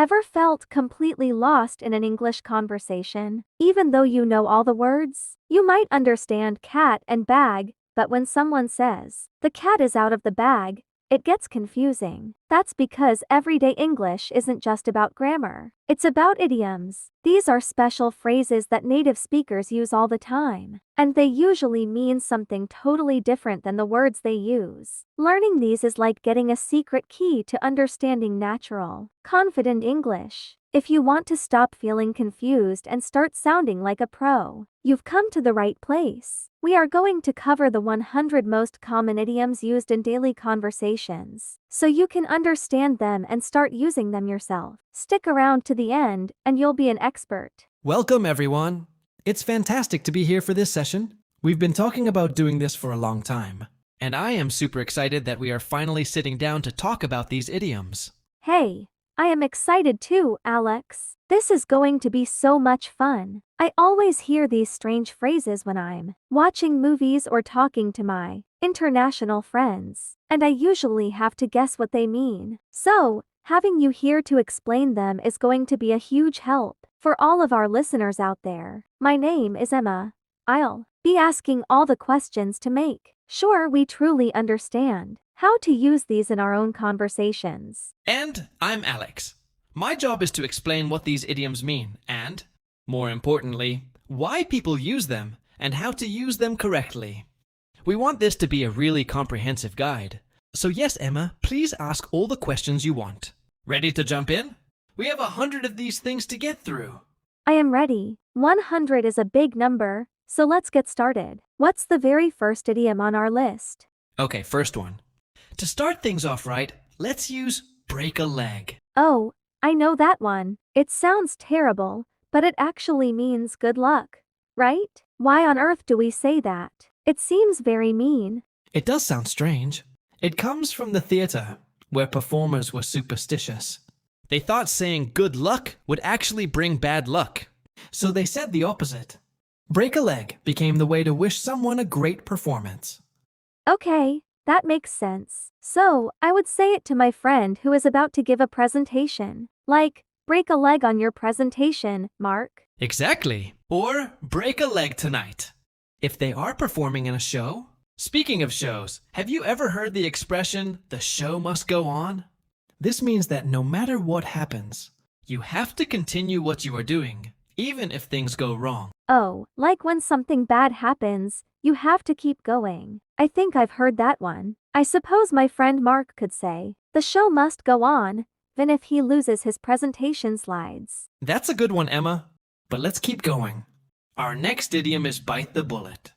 Ever felt completely lost in an English conversation? Even though you know all the words? You might understand cat and bag, but when someone says, the cat is out of the bag, it gets confusing. That's because everyday English isn't just about grammar. It's about idioms. These are special phrases that native speakers use all the time, and they usually mean something totally different than the words they use. Learning these is like getting a secret key to understanding natural, confident English. If you want to stop feeling confused and start sounding like a pro, you've come to the right place. We are going to cover the 100 most common idioms used in daily conversations, so you can understand them and start using them yourself. Stick around to the end, and you'll be an expert. Welcome, everyone. It's fantastic to be here for this session. We've been talking about doing this for a long time, and I am super excited that we are finally sitting down to talk about these idioms. Hey, I am excited too, Alex. This is going to be so much fun. I always hear these strange phrases when I'm watching movies or talking to my international friends, and I usually have to guess what they mean. So, having you here to explain them is going to be a huge help for all of our listeners out there. My name is Emma. I'll be asking all the questions to make sure we truly understand how to use these in our own conversations. And I'm Alex. My job is to explain what these idioms mean and, more importantly, why people use them and how to use them correctly. We want this to be a really comprehensive guide. So yes, Emma, please ask all the questions you want. Ready to jump in? We have 100 of these things to get through. I am ready. 100 is a big number, so let's get started. What's the very first idiom on our list? Okay, first one. To start things off right, let's use break a leg. Oh, I know that one. It sounds terrible, but it actually means good luck, right? Why on earth do we say that? It seems very mean. It does sound strange. It comes from the theater, where performers were superstitious. They thought saying good luck would actually bring bad luck, so they said the opposite. Break a leg became the way to wish someone a great performance. Okay, that makes sense. So, I would say it to my friend who is about to give a presentation. Like, break a leg on your presentation, Mark. Exactly. Or break a leg tonight, if they are performing in a show. Speaking of shows, have you ever heard the expression, the show must go on? This means that no matter what happens, you have to continue what you are doing, even if things go wrong. Oh, like when something bad happens, you have to keep going. I think I've heard that one. I suppose my friend Mark could say, the show must go on, even if he loses his presentation slides. That's a good one, Emma. But let's keep going. Our next idiom is bite the bullet.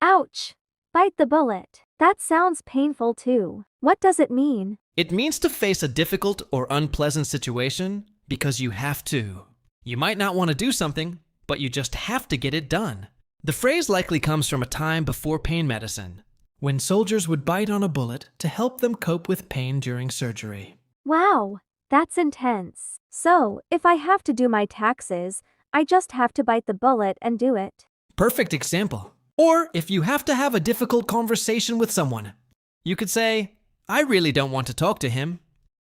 Ouch! Bite the bullet. That sounds painful too. What does it mean? It means to face a difficult or unpleasant situation because you have to. You might not want to do something, but you just have to get it done. The phrase likely comes from a time before pain medicine, when soldiers would bite on a bullet to help them cope with pain during surgery. Wow, that's intense. So, if I have to do my taxes, I just have to bite the bullet and do it. Perfect example. Or if you have to have a difficult conversation with someone, you could say, I really don't want to talk to him,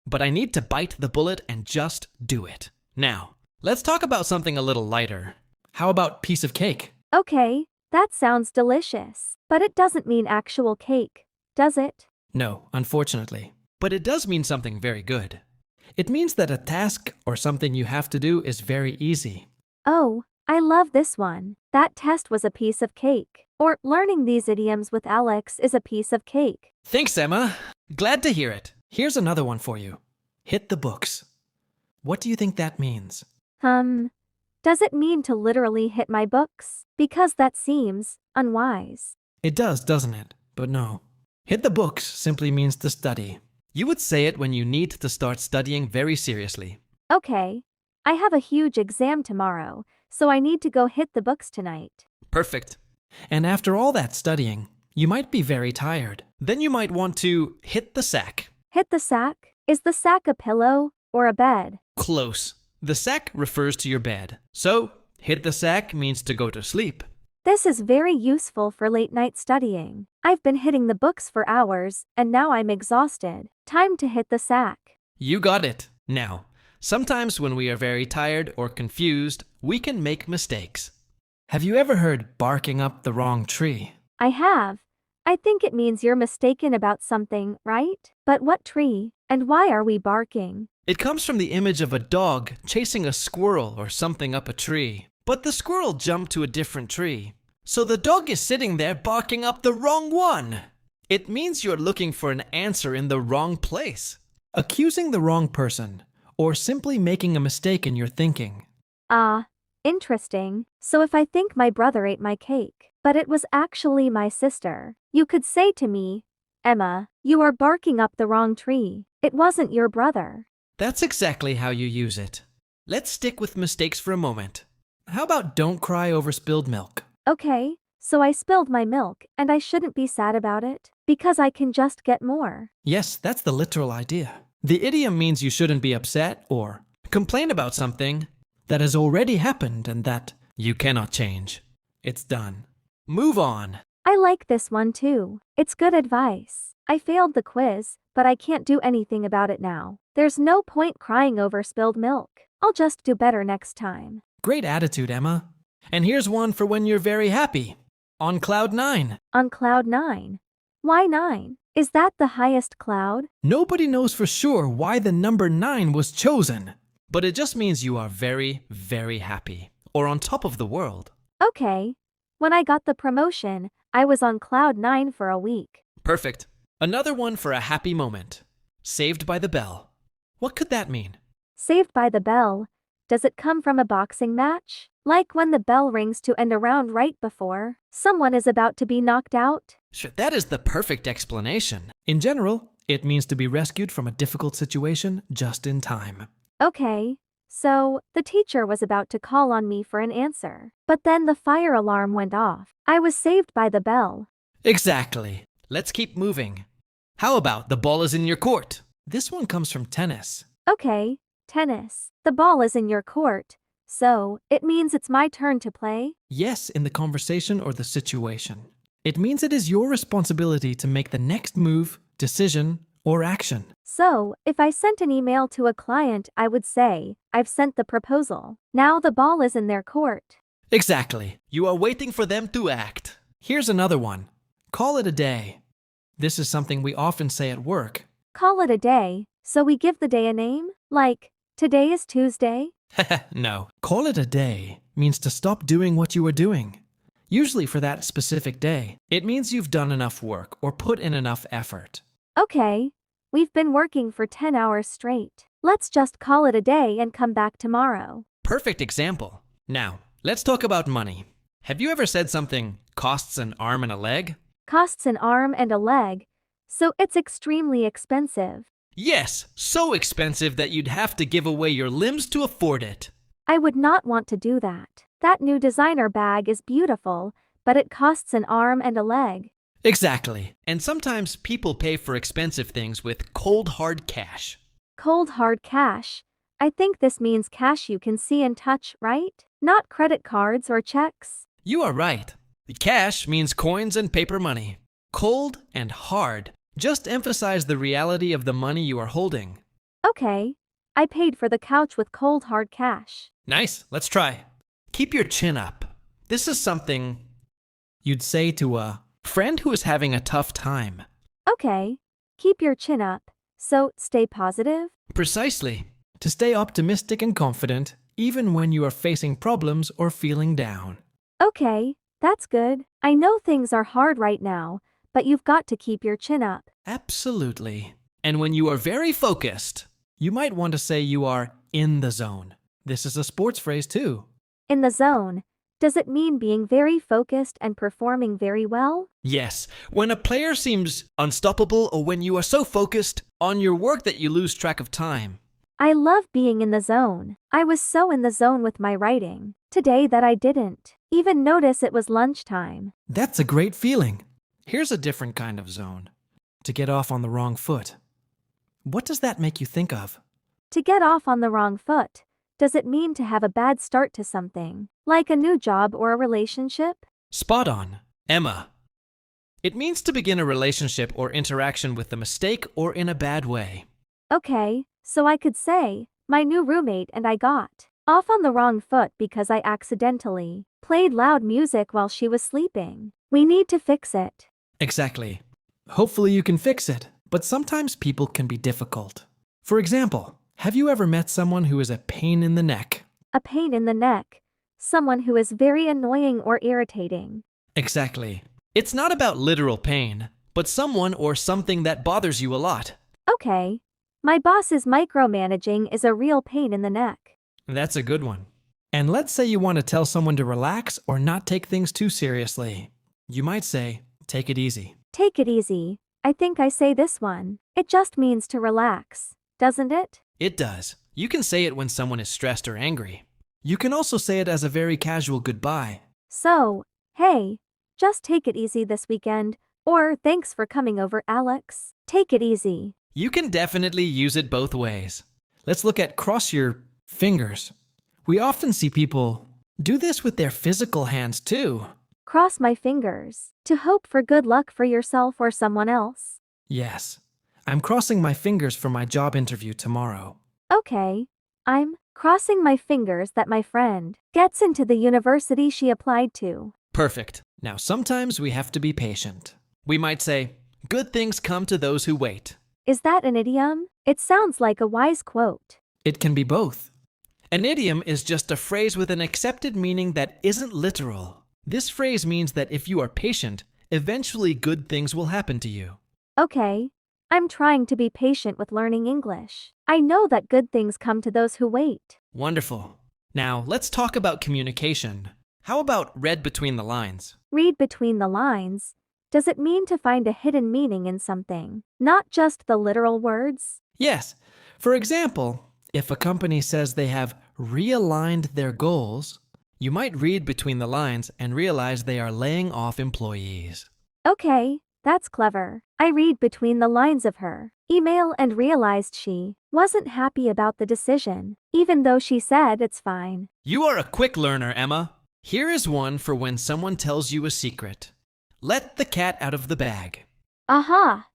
but I need to bite the bullet and just do it. Now, let's talk about something a little lighter. How about piece of cake? Okay, that sounds delicious. But it doesn't mean actual cake, does it? No, unfortunately. But it does mean something very good. It means that a task or something you have to do is very easy. Oh, I love this one. That test was a piece of cake. Or learning these idioms with Alex is a piece of cake. Thanks, Emma. Glad to hear it. Here's another one for you. Hit the books. What do you think that means? Does it mean to literally hit my books? Because that seems unwise. It does, doesn't it? But no. Hit the books simply means to study. You would say it when you need to start studying very seriously. Okay, I have a huge exam tomorrow, so I need to go hit the books tonight. Perfect. And after all that studying, you might be very tired. Then you might want to hit the sack. Hit the sack? Is the sack a pillow or a bed? Close. The sack refers to your bed. So, hit the sack means to go to sleep. This is very useful for late night studying. I've been hitting the books for hours, and now I'm exhausted. Time to hit the sack. You got it. Now, Sometimes when we are very tired or confused, we can make mistakes. Have you ever heard barking up the wrong tree? I have. I think it means you're mistaken about something, right? But what tree? And why are we barking? It comes from the image of a dog chasing a squirrel or something up a tree. But the squirrel jumped to a different tree. So the dog is sitting there barking up the wrong one. It means you're looking for an answer in the wrong place. Accusing the wrong person, or simply making a mistake in your thinking. Ah, interesting. So if I think my brother ate my cake, but it was actually my sister, you could say to me, Emma, you are barking up the wrong tree. It wasn't your brother. That's exactly how you use it. Let's stick with mistakes for a moment. How about don't cry over spilled milk? Okay, so I spilled my milk and I shouldn't be sad about it, because I can just get more. Yes, that's the literal idea. The idiom means you shouldn't be upset or complain about something that has already happened and that you cannot change. It's done. Move on. I like this one too. It's good advice. I failed the quiz, but I can't do anything about it now. There's no point crying over spilled milk. I'll just do better next time. Great attitude, Emma. And here's one for when you're very happy. On cloud 9. On cloud 9. Why 9? Is that the highest cloud? Nobody knows for sure why the number 9 was chosen, but it just means you are very, very happy or on top of the world. Okay. When I got the promotion, I was on cloud 9 for a week. Perfect. Another one for a happy moment. Saved by the bell. What could that mean? Saved by the bell. Does it come from a boxing match? Like when the bell rings to end a round right before someone is about to be knocked out? Sure, that is the perfect explanation. In general, it means to be rescued from a difficult situation just in time. Okay. So, the teacher was about to call on me for an answer. But then the fire alarm went off. I was saved by the bell. Exactly. Let's keep moving. How about the ball is in your court? This one comes from tennis. Okay, tennis. The ball is in your court. So, it means it's my turn to play? Yes, in the conversation or the situation. It means it is your responsibility to make the next move, decision, or action. So, if I sent an email to a client, I would say, I've sent the proposal. Now the ball is in their court. Exactly. You are waiting for them to act. Here's another one. Call it a day. This is something we often say at work. Call it a day, so we give the day a name? Like, today is Tuesday? No. Call it a day means to stop doing what you were doing. Usually for that specific day. It means you've done enough work or put in enough effort. Okay. We've been working for 10 hours straight. Let's just call it a day and come back tomorrow. Perfect example. Now, let's talk about money. Have you ever said something costs an arm and a leg? Costs an arm and a leg, so it's extremely expensive. Yes, so expensive that you'd have to give away your limbs to afford it. I would not want to do that. That new designer bag is beautiful, but it costs an arm and a leg. Exactly. And sometimes people pay for expensive things with cold hard cash. Cold hard cash. I think this means cash you can see and touch, right? Not credit cards or checks. You are right. The cash means coins and paper money. Cold and hard just emphasize the reality of the money you are holding. Okay. I paid for the couch with cold hard cash. Nice, let's try. Keep your chin up. This is something you'd say to a friend who is having a tough time. Okay. Keep your chin up. So, stay positive? Precisely. To stay optimistic and confident, even when you are facing problems or feeling down. Okay, that's good. I know things are hard right now, but you've got to keep your chin up. Absolutely. And when you are very focused, you might want to say you are in the zone. This is a sports phrase too. In the zone. Does it mean being very focused and performing very well? Yes, when a player seems unstoppable or when you are so focused on your work that you lose track of time. I love being in the zone. I was so in the zone with my writing today that I didn't even notice it was lunchtime. That's a great feeling. Here's a different kind of zone. To get off on the wrong foot. What does that make you think of? To get off on the wrong foot. Does it mean to have a bad start to something, like a new job or a relationship? Spot on. Emma. It means to begin a relationship or interaction with a mistake or in a bad way. Okay, so I could say, My new roommate and I got off on the wrong foot because I accidentally played loud music while she was sleeping. We need to fix it. Exactly. Hopefully you can fix it, but sometimes people can be difficult. For example, have you ever met someone who is a pain in the neck? A pain in the neck. Someone who is very annoying or irritating. Exactly. It's not about literal pain, but someone or something that bothers you a lot. Okay. My boss's micromanaging is a real pain in the neck. That's a good one. And let's say you want to tell someone to relax or not take things too seriously. You might say, take it easy. Take it easy. I think I say this one. It just means to relax, doesn't it? It does. You can say it when someone is stressed or angry. You can also say it as a very casual goodbye. So, hey, just take it easy this weekend, or thanks for coming over, Alex. Take it easy. You can definitely use it both ways. Let's look at cross your fingers. We often see people do this with their physical hands too. Cross my fingers to hope for good luck for yourself or someone else. Yes, I'm crossing my fingers for my job interview tomorrow. Okay, I'm crossing my fingers that my friend gets into the university she applied to. Perfect. Now sometimes we have to be patient. We might say, good things come to those who wait. Is that an idiom? It sounds like a wise quote. It can be both. An idiom is just a phrase with an accepted meaning that isn't literal. This phrase means that if you are patient, eventually good things will happen to you. Okay, I'm trying to be patient with learning English. I know that good things come to those who wait. Wonderful. Now let's talk about communication. How about read between the lines? Read between the lines. Does it mean to find a hidden meaning in something, not just the literal words? Yes. For example, if a company says they have realigned their goals, you might read between the lines and realize they are laying off employees. Okay, that's clever. I read between the lines of her email and realized she wasn't happy about the decision, even though she said it's fine. You are a quick learner, Emma. Here is one for when someone tells you a secret. Let the cat out of the bag. Aha!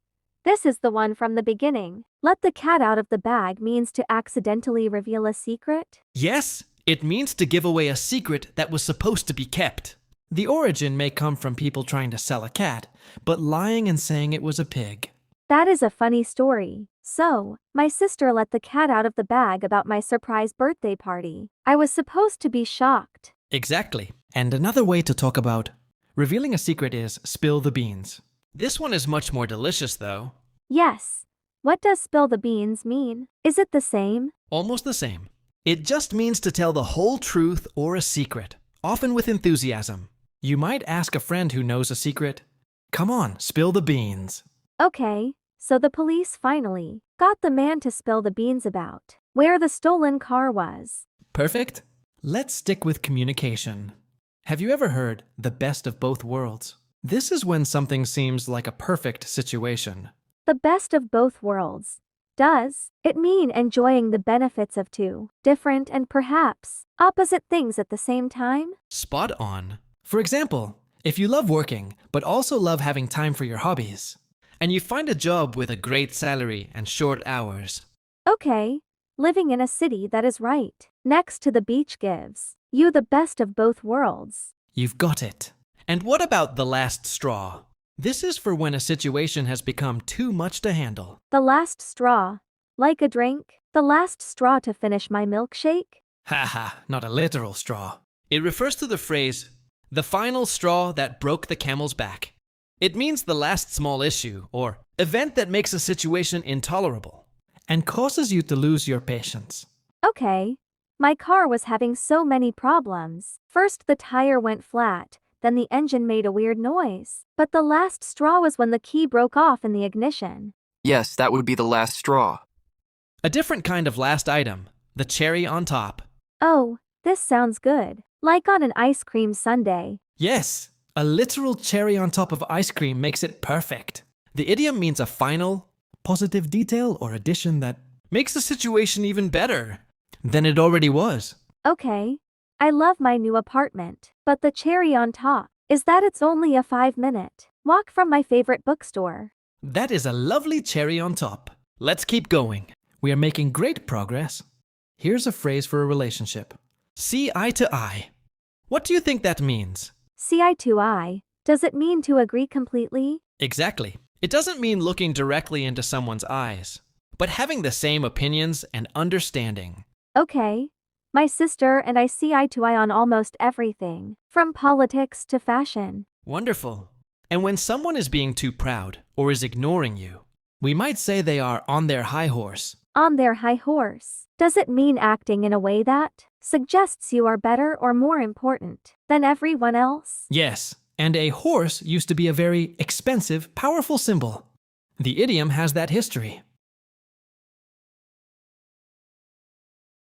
This is the one from the beginning. Let the cat out of the bag means to accidentally reveal a secret? Yes, it means to give away a secret that was supposed to be kept. The origin may come from people trying to sell a cat, but lying and saying it was a pig. That is a funny story. So, my sister let the cat out of the bag about my surprise birthday party. I was supposed to be shocked. Exactly. And another way to talk about revealing a secret is spill the beans. This one is much more delicious though. Yes. What does spill the beans mean? Is it the same? Almost the same. It just means to tell the whole truth or a secret, often with enthusiasm. You might ask a friend who knows a secret, "Come on, spill the beans." Okay, so the police finally got the man to spill the beans about where the stolen car was. Perfect. Let's stick with communication. Have you ever heard the best of both worlds? This is when something seems like a perfect situation. The best of both worlds. Does it mean enjoying the benefits of two different and perhaps opposite things at the same time? Spot on. For example, if you love working, but also love having time for your hobbies, and you find a job with a great salary and short hours. Okay, living in a city that is right next to the beach gives you the best of both worlds. You've got it. And what about the last straw? This is for when a situation has become too much to handle. The last straw. Like a drink? The last straw to finish my milkshake? Haha, not a literal straw. It refers to the phrase, the final straw that broke the camel's back. It means the last small issue or event that makes a situation intolerable and causes you to lose your patience. Okay. My car was having so many problems. First the tire went flat, then the engine made a weird noise. But the last straw was when the key broke off in the ignition. Yes, that would be the last straw. A different kind of last item, the cherry on top. Oh, this sounds good. Like on an ice cream sundae. Yes, a literal cherry on top of ice cream makes it perfect. The idiom means a final, positive detail or addition that makes the situation even better than it already was. Okay. I love my new apartment, but the cherry on top is that it's only a 5-minute walk from my favorite bookstore. That is a lovely cherry on top. Let's keep going. We are making great progress. Here's a phrase for a relationship. See eye to eye. What do you think that means? See eye to eye. Does it mean to agree completely? Exactly. It doesn't mean looking directly into someone's eyes, but having the same opinions and understanding. Okay. My sister and I see eye to eye on almost everything, from politics to fashion. Wonderful. And when someone is being too proud or is ignoring you, we might say they are on their high horse. On their high horse. Does it mean acting in a way that suggests you are better or more important than everyone else? Yes, and a horse used to be a very expensive, powerful symbol. The idiom has that history.